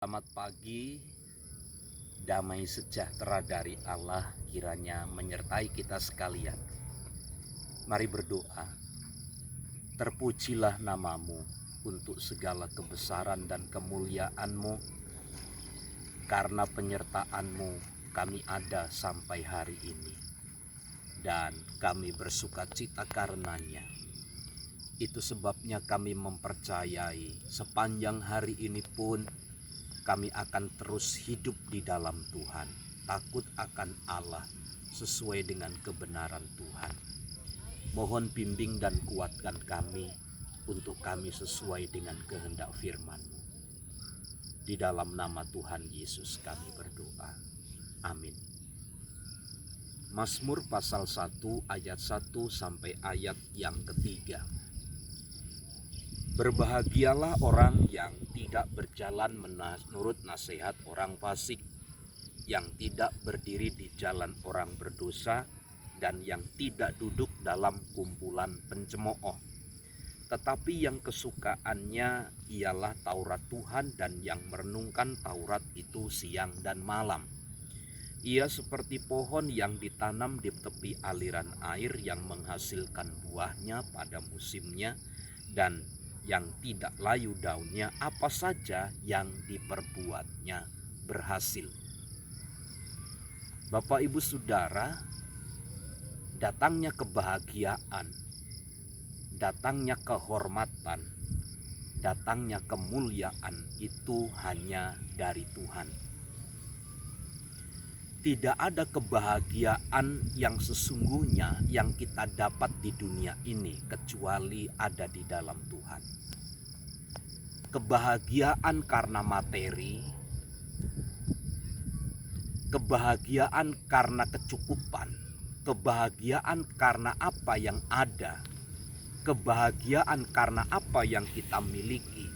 Selamat pagi, damai sejahtera dari Allah kiranya menyertai kita sekalian. Mari berdoa. Terpujilah namamu untuk segala kebesaran dan kemuliaan-Mu. Karena penyertaan-Mu kami ada sampai hari ini. Dan kami bersuka cita karenanya. Itu sebabnya kami mempercayai sepanjang hari ini pun kami akan terus hidup di dalam Tuhan, takut akan Allah sesuai dengan kebenaran Tuhan. Mohon bimbing dan kuatkan kami untuk kami sesuai dengan kehendak firman-Mu. Di dalam nama Tuhan Yesus kami berdoa. Amin. Mazmur pasal 1 ayat 1 sampai ayat yang ketiga. Berbahagialah orang yang tidak berjalan menurut nasihat orang fasik, yang tidak berdiri di jalan orang berdosa, dan yang tidak duduk dalam kumpulan pencemooh. Tetapi yang kesukaannya ialah Taurat Tuhan, dan yang merenungkan Taurat itu siang dan malam. Ia seperti pohon yang ditanam di tepi aliran air yang menghasilkan buahnya pada musimnya, dan yang tidak layu daunnya, apa saja yang diperbuatnya berhasil. Bapak Ibu Saudara, datangnya kebahagiaan, datangnya kehormatan, datangnya kemuliaan itu hanya dari Tuhan. Tidak ada kebahagiaan yang sesungguhnya yang kita dapat di dunia ini kecuali ada di dalam Tuhan. Kebahagiaan karena materi, kebahagiaan karena kecukupan, kebahagiaan karena apa yang ada, kebahagiaan karena apa yang kita miliki,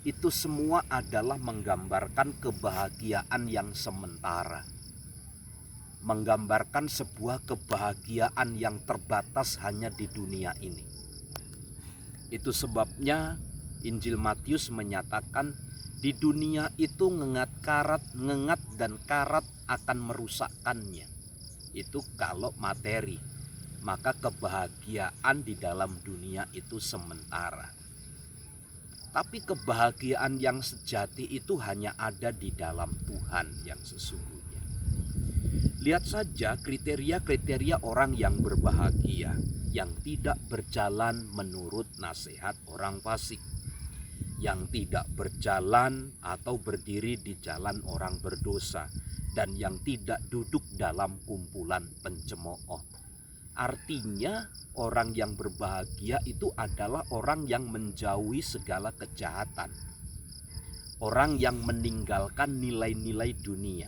itu semua adalah menggambarkan kebahagiaan yang sementara. Menggambarkan sebuah kebahagiaan yang terbatas hanya di dunia ini. Itu sebabnya Injil Matius menyatakan di dunia itu ngengat dan karat akan merusakkannya. Itu kalau materi, maka kebahagiaan di dalam dunia itu sementara. Tapi kebahagiaan yang sejati itu hanya ada di dalam Tuhan yang sesungguhnya. Lihat saja kriteria-kriteria orang yang berbahagia, yang tidak berjalan menurut nasihat orang fasik, yang tidak berjalan atau berdiri di jalan orang berdosa, dan yang tidak duduk dalam kumpulan pencemooh. Artinya orang yang berbahagia itu adalah orang yang menjauhi segala kejahatan, orang yang meninggalkan nilai-nilai dunia,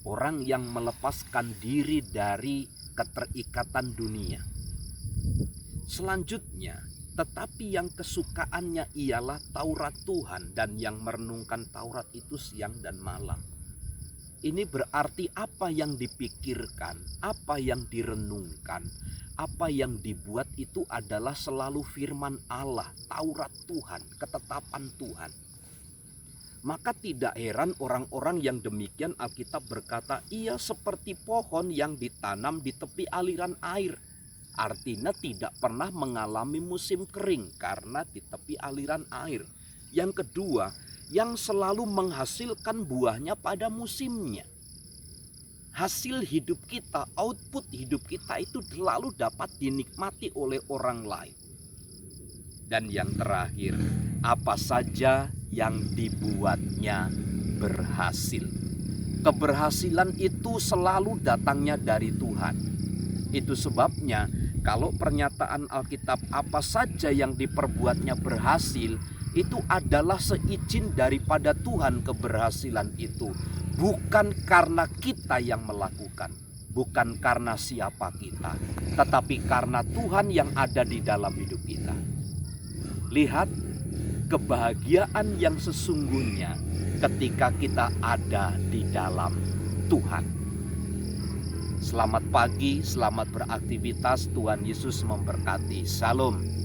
orang yang melepaskan diri dari keterikatan dunia. Selanjutnya, tetapi yang kesukaannya ialah Taurat Tuhan, dan yang merenungkan Taurat itu siang dan malam. Ini berarti apa yang dipikirkan, apa yang direnungkan, apa yang dibuat itu adalah selalu firman Allah, Taurat Tuhan, ketetapan Tuhan. Maka tidak heran orang-orang yang demikian Alkitab berkata, ia seperti pohon yang ditanam di tepi aliran air. Artinya tidak pernah mengalami musim kering karena di tepi aliran air. Yang kedua, yang selalu menghasilkan buahnya pada musimnya. Hasil hidup kita, output hidup kita itu selalu dapat dinikmati oleh orang lain. Dan yang terakhir, apa saja yang dibuatnya berhasil. Keberhasilan itu selalu datangnya dari Tuhan. Itu sebabnya kalau pernyataan Alkitab apa saja yang diperbuatnya berhasil, itu adalah seizin daripada Tuhan keberhasilan itu. Bukan karena kita yang melakukan, bukan karena siapa kita, tetapi karena Tuhan yang ada di dalam hidup kita. Lihat kebahagiaan yang sesungguhnya ketika kita ada di dalam Tuhan. Selamat pagi, selamat beraktivitas. Tuhan Yesus memberkati. Shalom.